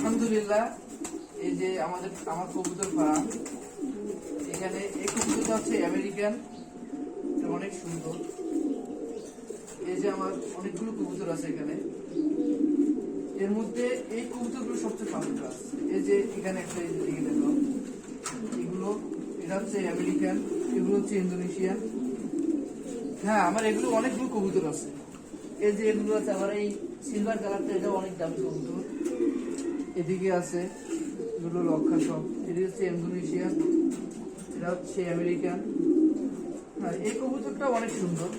আলহামদুলিল্লাহ, এই যে আমার কবুতর ফার্ম, এখানে এই কবুতরটা হচ্ছে আমেরিকান, অনেক সুন্দর। এই যে আমার অনেকগুলো কবুতর আছে এখানে, এর মধ্যে এই কবুতরগুলো সবচেয়ে ফার্স্ট ক্লাস। এই যে এখানে একটা দিকে দেখো, এগুলো এটা হচ্ছে আমেরিকান, এগুলো হচ্ছে ইন্দোনেশিয়ান। হ্যাঁ, আমার এগুলো অনেকগুলো কবুতর আছে। এই যে এগুলো আছে, আমার এই সিলভার কালারটা, এটা অনেক দামি কবুতর। এদিকে আছে এগুলো লক্ষা সব, এটি হচ্ছে ইন্দোনেশিয়ান, এটা হচ্ছে আমেরিকান। হ্যাঁ, এই কবুতরটা অনেক সুন্দর।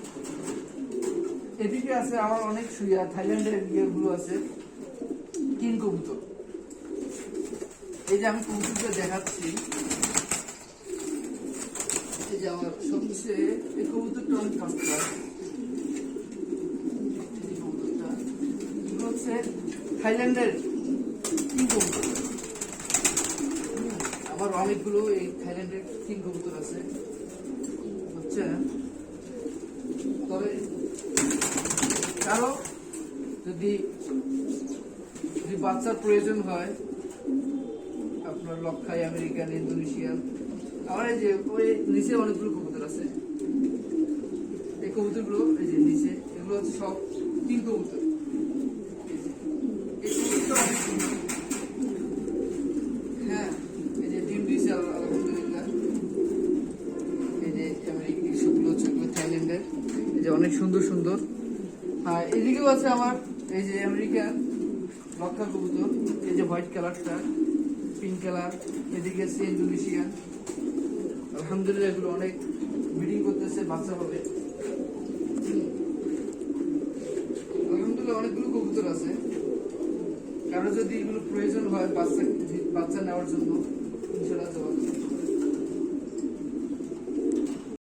এদিকে আছে আমার অনেক সুইয়া থাইল্যান্ডের ইয়েগুলো আছে, কিং কবুতর। এই যে আমি কবুতরটা দেখাচ্ছি, এই যে আমার সবচেয়ে এই কবুতরটা অনেক ফার্স্ট ক্লাস। এই কবুতরটা এগুলো হচ্ছে থাইল্যান্ডের কিং কবুতর। আবার অনেকগুলো এই থাইল্যান্ডের কিং কবুতর আছে, বুঝছেন? তবে কারো যদি বাচ্চার প্রয়োজন হয়, আপনার লক্ষাই আমেরিকান, ইন্দোনেশিয়ান, আমার এই যে ওই নিচে অনেকগুলো কবুতর আছে। এই কবুতরগুলো এই যে নিচে, এগুলো হচ্ছে সব কিং কবুতর। এই কবুতরটা অনেক সুন্দর। হ্যাঁ, এই যে ডিম দিয়েছে আলহামদুলিল্লাহ। এই যে আমেরিকান সবগুলো হচ্ছে থাইল্যান্ডের, এই যে অনেক সুন্দর সুন্দর। হ্যাঁ, এদিকেও আছে আমার এই যে আমেরিকান লক্ষা কবুতর, এই যে হোয়াইট কালারটা, পিঙ্ক কালার। এদিকে আছে ইন্দোনেশিয়ান। আলহামদুলিল্লাহ, এগুলো অনেক ব্রিডিং করতেছে, বাচ্চা হবে। আলহামদুলিল্লাহ, অনেকগুলো কবুতর আছে। কারো যদি এগুলো প্রয়োজন হয় বাচ্চা নেওয়ার জন্য, ইনশাআল্লাহ